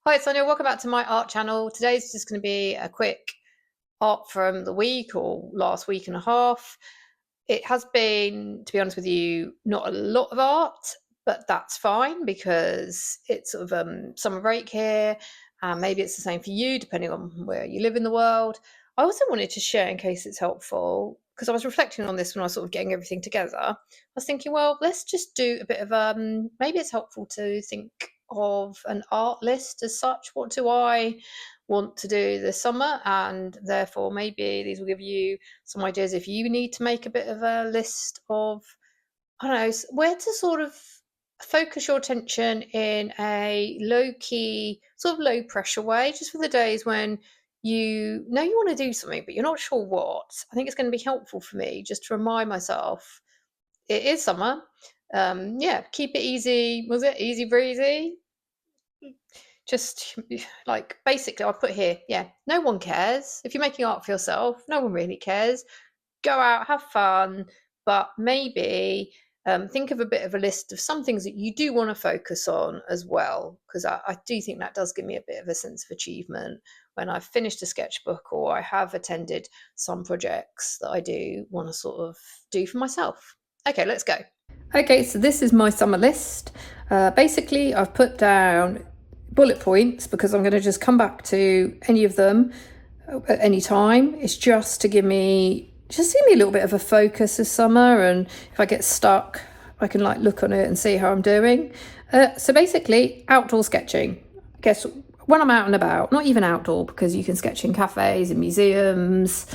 Hi, it's Sonia. Welcome back to my art channel. Today's just going to be a quick art from the week or last week and a half. It has been, to be honest with you, not a lot of art, but that's fine because it's sort of summer break here, and maybe it's the same for you, depending on where you live in the world. I also wanted to share, in case it's helpful, because I was reflecting on this when I was sort of getting everything together. I was thinking, well, let's just do a bit of maybe it's helpful to think of an art list as such. What do I want to do this summer? And therefore, maybe these will give you some ideas if you need to make a bit of a list of, I don't know, where to sort of focus your attention in a low key, sort of low pressure way, just for the days when you know you want to do something, but you're not sure what. I think it's going to be helpful for me just to remind myself it is summer. Yeah, keep it easy. Was it easy breezy? Just like basically, I put here, yeah, no one cares. If you're making art for yourself, no one really cares. Go out, have fun, but maybe think of a bit of a list of some things that you do want to focus on as well, because I do think that does give me a bit of a sense of achievement when I've finished a sketchbook or I have attended some projects that I do want to sort of do for myself. Okay, let's go. Okay, so this is my summer list. Basically, I've put down bullet points because I'm going to just come back to any of them at any time. It's just to give me a little bit of a focus this summer, and if I get stuck, I can like look on it and see how I'm doing. So basically, outdoor sketching. I guess when I'm out and about, not even outdoor, because you can sketch in cafes and museums,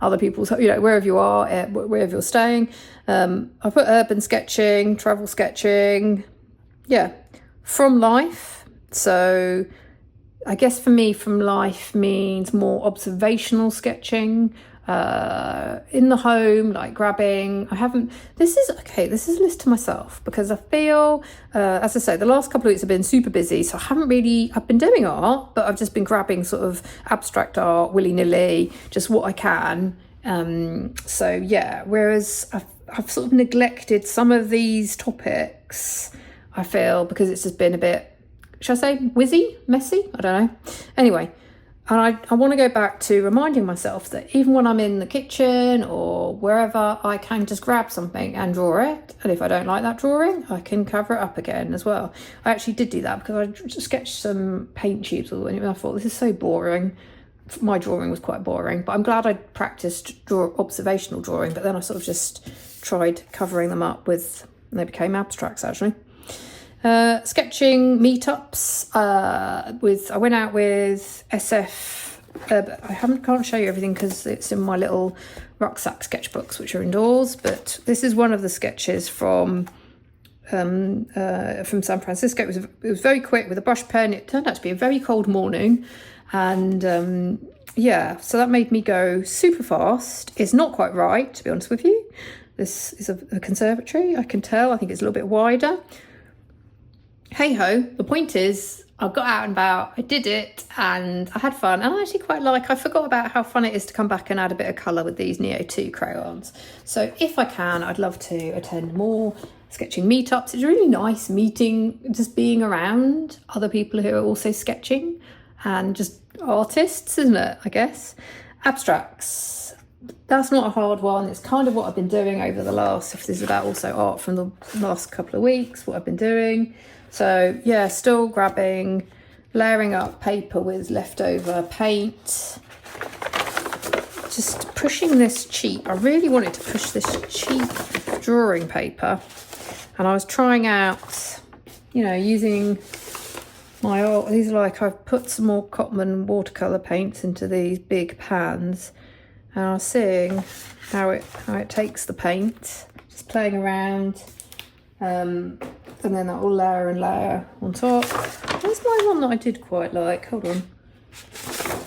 other people's, wherever you are, wherever you're staying. I put urban sketching, travel sketching, yeah, from life. So I guess for me, from life means more observational sketching, in the home, like grabbing. This is a list to myself because I feel, as I say, the last couple of weeks have been super busy. So I've been doing art, but I've just been grabbing sort of abstract art willy-nilly, just what I can. So yeah, whereas I've sort of neglected some of these topics, I feel, because it's just been a bit, should I say messy? I don't know. Anyway, and I want to go back to reminding myself that even when I'm in the kitchen or wherever, I can just grab something and draw it. And if I don't like that drawing, I can cover it up again as well. I actually did do that because I just sketched some paint tubes, and I thought, this is so boring. My drawing was quite boring, but I'm glad I practiced observational drawing. But then I sort of just tried covering them up and they became abstracts actually. Sketching meetups. I went out with SF. But I can't show you everything because it's in my little rucksack sketchbooks, which are indoors. But this is one of the sketches from San Francisco. It was very quick with a brush pen. It turned out to be a very cold morning, and yeah, so that made me go super fast. It's not quite right, to be honest with you. This is a conservatory. I can tell. I think it's a little bit wider. Hey ho, the point is I got out and about, I did it, and I had fun. And I actually I forgot about how fun it is to come back and add a bit of colour with these Neo 2 crayons. So if I can, I'd love to attend more sketching meetups. It's really nice just being around other people who are also sketching and just artists, isn't it, I guess? Abstracts. That's not a hard one. It's kind of what I've been doing over the last, if this is about also art from the last couple of weeks, what I've been doing. So yeah, still grabbing, layering up paper with leftover paint. Just pushing this cheap. I really wanted to push this cheap drawing paper. And I was trying out, using my art. These are I've put some more Cotman watercolour paints into these big pans. And I was seeing how it takes the paint, just playing around, and then that will layer and layer on top. Where's my one that I did quite like? Hold on.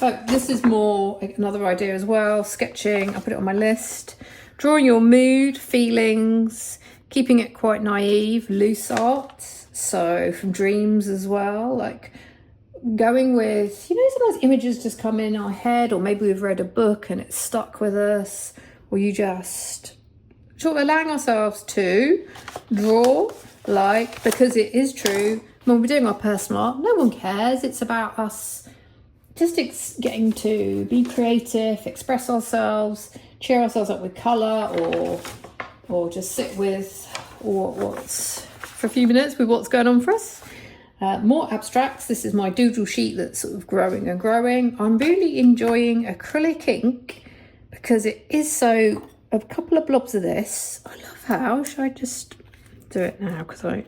Oh, this is more another idea as well. Sketching, I put it on my list. Drawing your mood, feelings, keeping it quite naive, loose art. So from dreams as well, like going with, sometimes images just come in our head, or maybe we've read a book and it's stuck with us, or you just sort of allowing ourselves to draw, because it is true, when we're doing our personal art, no one cares. It's about us just getting to be creative, express ourselves, cheer ourselves up with colour, or just sit with what's for a few minutes with what's going on for us. More abstracts. This is my doodle sheet that's sort of growing and growing. I'm really enjoying acrylic ink because it is so, a couple of blobs of this. I love how, should I just do it now? Because I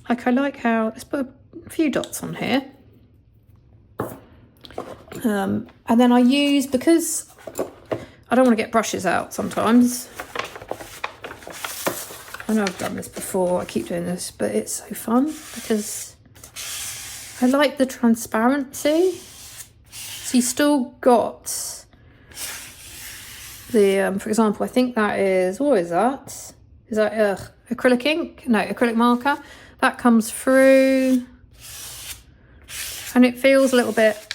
like how, let's put a few dots on here. And then I use, because I don't want to get brushes out sometimes. I know I've done this before, I keep doing this, but it's so fun because I like the transparency. So you still got the, for example, I think that is, what is that? Is that acrylic ink? No, acrylic marker. That comes through and it feels a little bit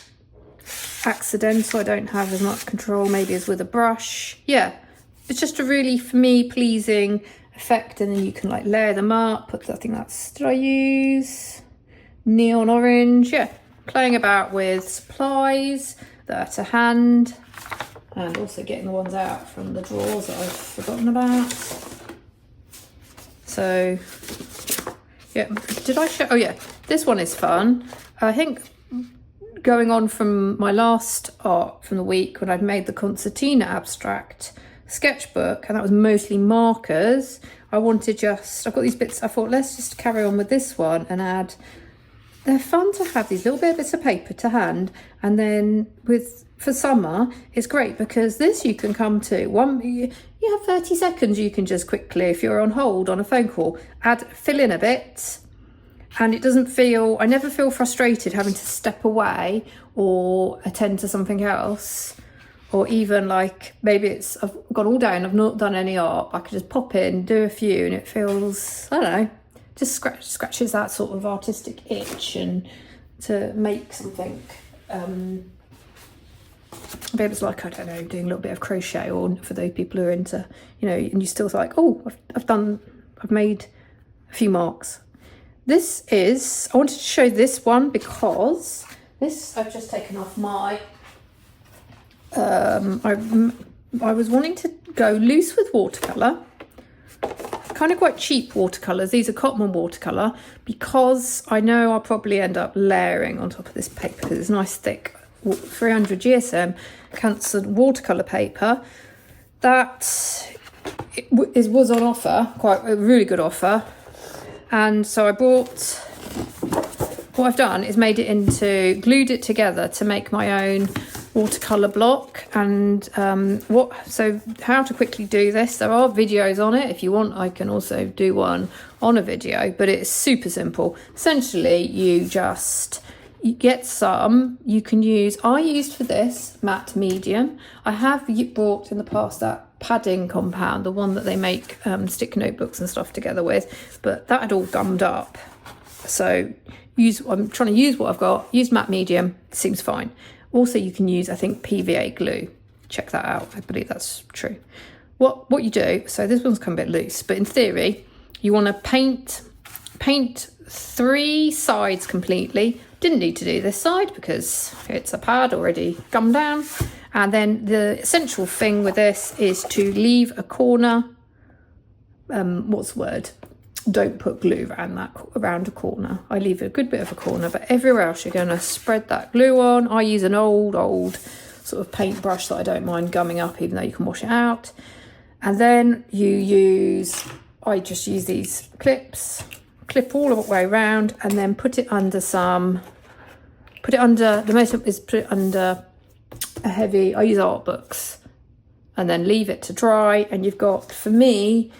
accidental. I don't have as much control maybe as with a brush. Yeah, it's just a really, for me, pleasing effect. And then you can like layer them up. I think that's, did I use neon orange? Yeah, playing about with supplies that are to hand and also getting the ones out from the drawers that I've forgotten about. So yeah, did I show? Oh yeah, this one is fun. I think going on from my last art from the week when I'd made the concertina abstract sketchbook, and that was mostly markers. I wanted I've got these bits, I thought let's just carry on with this one and add, they're fun to have these little bits of paper to hand. And then for summer, it's great because this you can come to, you have 30 seconds, you can just quickly, if you're on hold on a phone call, fill in a bit. And it doesn't feel, I never feel frustrated having to step away or attend to something else. Or even like, maybe I've gone all day and I've not done any art. I could just pop in, do a few, and it feels, I don't know, just scratches that sort of artistic itch and to make something. Maybe it's like, I don't know, doing a little bit of crochet, or for those people who are into, you know, and you still like, oh, I've made a few marks. I wanted to show this one because this, I've just taken off my, I was wanting to go loose with watercolour, kind of quite cheap watercolours. These are Cotman watercolour, because I know I'll probably end up layering on top of this paper because it's nice thick 300 GSM canson watercolour paper. That was on offer, quite a really good offer. And so I bought, what I've done is glued it together to make my own watercolour block. And so how to quickly do this, there are videos on it. If you want, I can also do one on a video, but it's super simple. Essentially, you get some, you can use, I used for this matte medium. I have bought in the past that padding compound, the one that they make stick notebooks and stuff together with, but that had all gummed up. So I'm trying to use what I've got, use matte medium, seems fine. Also you can use, I think, PVA glue. Check that out, I believe that's true. What you do, so this one's come a bit loose, but in theory, you want to paint 3 sides completely. Didn't need to do this side because it's a pad already gummed down. And then the essential thing with this is to leave a corner. What's the word? Don't put glue around a corner. I leave a good bit of a corner, but everywhere else you're going to spread that glue on. I use an old sort of paintbrush that I don't mind gumming up, even though you can wash it out. And then I just use these clips, clip all the way around, and then put it under a heavy, I use art books, and then leave it to dry. And you've got, for me,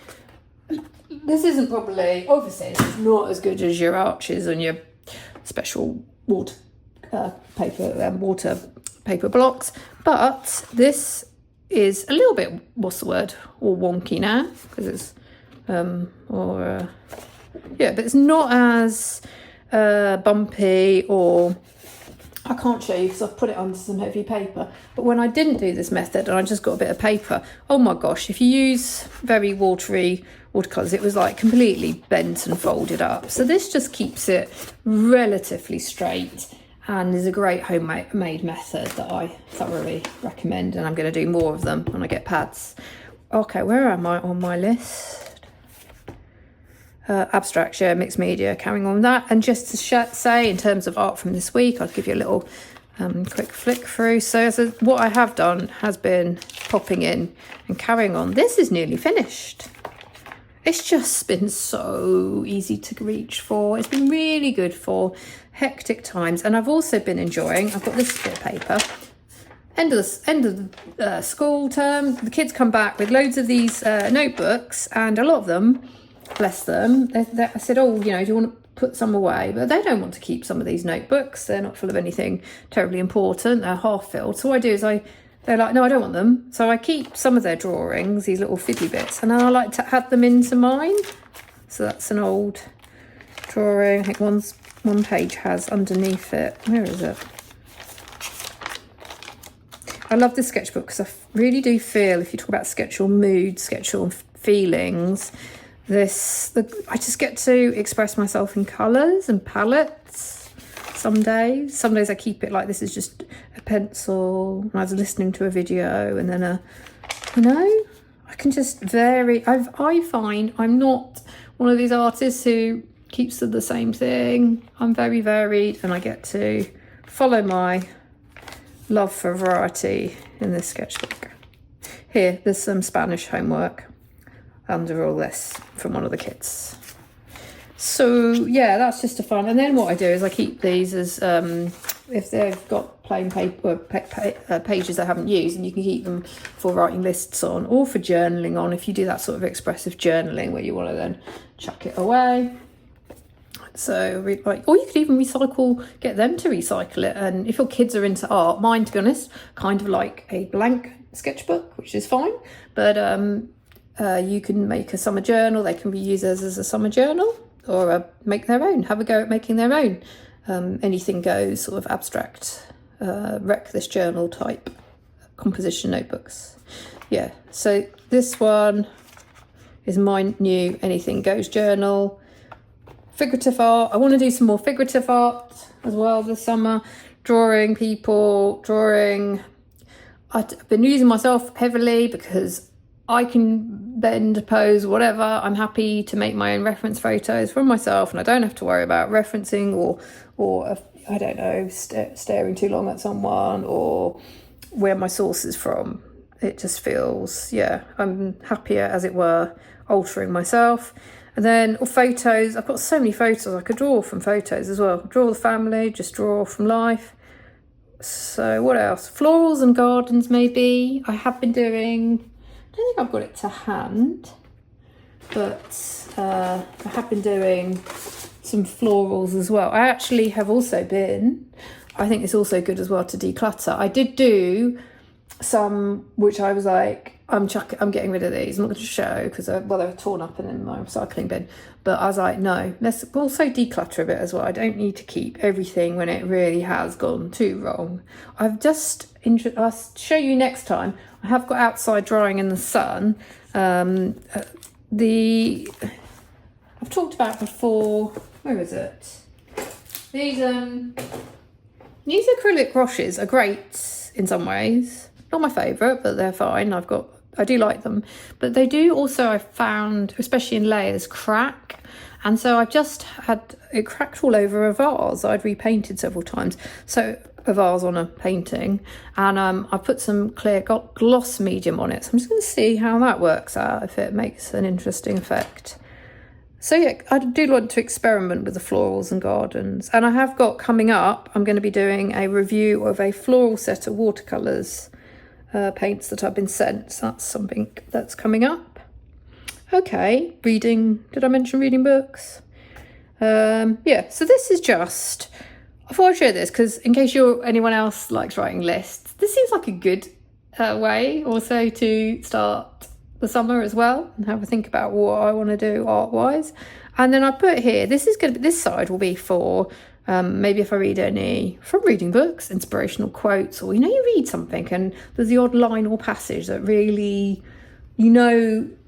this isn't probably, obviously it's not as good as your arches and your special water paper blocks, but this is a little bit, what's the word, or wonky now, because it's but it's not as bumpy, or I can't show you because I've put it under some heavy paper. But when I didn't do this method and I just got a bit of paper, oh my gosh, if you use very watery watercolours. It was like completely bent and folded up. So this just keeps it relatively straight and is a great homemade method that I thoroughly recommend, and I'm going to do more of them when I get pads. Okay, where am I on my list? Abstract, yeah, mixed media, carrying on that. And just to say, in terms of art from this week, I'll give you a little quick flick through. So what I have done has been popping in and carrying on. This is nearly finished. It's just been so easy to reach for. It's been really good for hectic times. And I've also been enjoying, I've got this bit of paper, end of the school term, the kids come back with loads of these notebooks, and a lot of them, bless them, I said, oh, you know, do you want to put some away? But they don't want to keep some of these notebooks. They're not full of anything terribly important. They're half filled. So what I do is they're like, no, I don't want them. So I keep some of their drawings, these little fiddly bits, and then I like to add them into mine. So that's an old drawing. I think one page has underneath it. Where is it? I love this sketchbook because I really do feel, if you talk about sketch your mood, sketch your feelings, I just get to express myself in colours and palettes. Some days I keep it like this is just a pencil. I was listening to a video, and then I can just vary. I find I'm not one of these artists who keeps to the same thing. I'm very varied, and I get to follow my love for variety in this sketchbook. Here, there's some Spanish homework under all this from one of the kids. So yeah, that's just a fun. And then what I do is I keep these as if they've got plain paper pages I haven't used, and you can keep them for writing lists on or for journaling on, if you do that sort of expressive journaling where you want to then chuck it away. So or you could even get them to recycle it. And if your kids are into art, mine, to be honest, kind of like a blank sketchbook, which is fine, but you can make a summer journal. They can be used as a summer journal, or make their own, have a go at making their own anything goes sort of abstract wreck this journal type composition notebooks. Yeah, so this one is my new anything goes journal. Figurative art, I want to do some more figurative art as well this summer. Drawing people, I've been using myself heavily because I can bend, pose, whatever. I'm happy to make my own reference photos from myself, and I don't have to worry about referencing or I don't know, staring too long at someone or where my source is from. It just feels, I'm happier, as it were, altering myself. And then photos, I've got so many photos I could draw from photos as well. Draw the family, just draw from life. So what else? Florals and gardens maybe. I have been doing, I don't think I've got it to hand, but I have been doing some florals as well. I actually have also been, I think it's also good as well to declutter. I did do some, which I was like, I'm getting rid of these. I'm not going to show because they were torn up and in my recycling bin. But I was like, no, let's also declutter a bit as well. I don't need to keep everything when it really has gone too wrong. I'll show you next time. I have got outside drying in the sun. I've talked about before. Where is it? These acrylic brushes are great in some ways. Not my favourite, but they're fine. I do like them, but they do also, I've found, especially in layers, crack. And so I've just had it cracked all over a vase I'd repainted several times. So a vase on a painting, and I put some clear gloss medium on it. So I'm just going to see how that works out, if it makes an interesting effect. So yeah, I do want to experiment with the florals and gardens. And I have got coming up, I'm going to be doing a review of a floral set of watercolours paints that I've been sent. So that's something that's coming up. Okay, reading. Did I mention reading books? Yeah, so this is just, I thought I'd share this because in case anyone else likes writing lists, this seems like a good way also to start the summer as well and have a think about what I want to do art-wise. And then I put here, this side will be for maybe if I read any from reading books, inspirational quotes, or you read something and there's the odd line or passage that really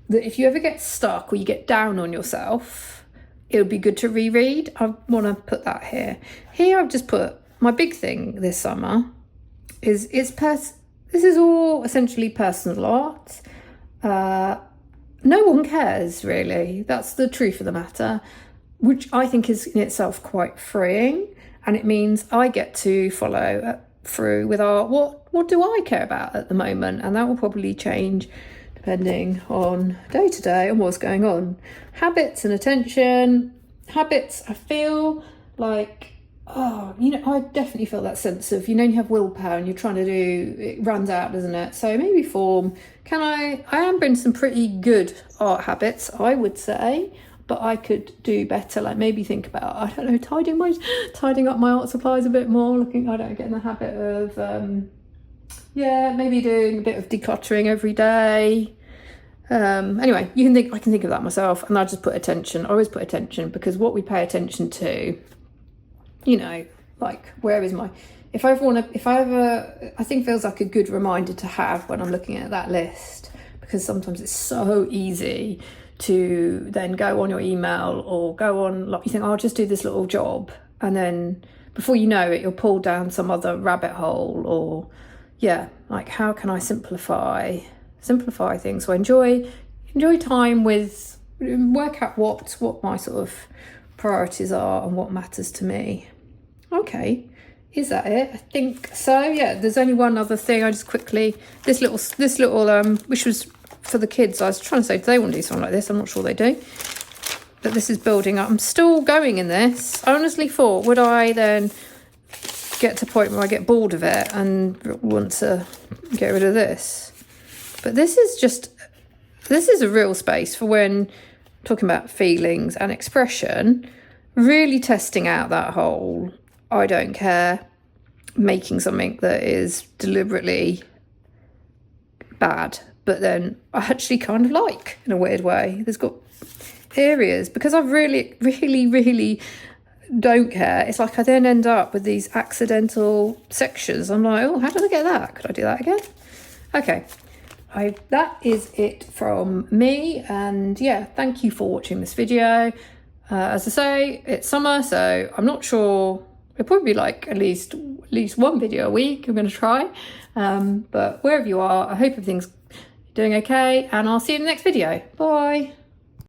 that if you ever get stuck or you get down on yourself, it would be good to reread. I want to put that here. Here I've just put my big thing this summer is this is all essentially personal art. No one cares really. That's the truth of the matter, which I think is in itself quite freeing, and it means I get to follow through with art. What do I care about at the moment? And that will probably change depending on day to day and what's going on. Habits and attention. Habits, I feel like, I definitely feel that sense of, you have willpower and you're trying to do, it runs out, doesn't it? So maybe form. I am bringing some pretty good art habits, I would say, but I could do better. Like maybe think about, I don't know, tidying up my art supplies a bit more, get in the habit of, maybe doing a bit of decluttering every day. Anyway, I can think of that myself, and I just put attention. I always put attention, because what we pay attention to, where is my, I think feels like a good reminder to have when I'm looking at that list, because sometimes it's so easy to then go on your email or go on, you think, I'll just do this little job, and then before you know it, you'll pull down some other rabbit hole, or how can I simplify things? So enjoy time with, work out what my sort of priorities are and what matters to me. Okay, is that it? I think so. Yeah, there's only one other thing. I just quickly, this little which was for the kids. I was trying to say, do they want to do something like this? I'm not sure they do, but this is building up. I'm still going in this. I honestly thought, would I then get to a point where I get bored of it and want to get rid of this? But this is a real space for when talking about feelings and expression, really testing out that whole, I don't care, making something that is deliberately bad, but then I actually kind of like, in a weird way. There's got areas, because I really, really, really don't care. It's like I then end up with these accidental sections. I'm like, oh, how did I get that? Could I do that again? Okay. That is it from me, and thank you for watching this video. As I say, it's summer, so I'm not sure, it'll probably be at least one video a week. I'm going to try, but wherever you are, I hope everything's doing okay, and I'll see you in the next video. Bye.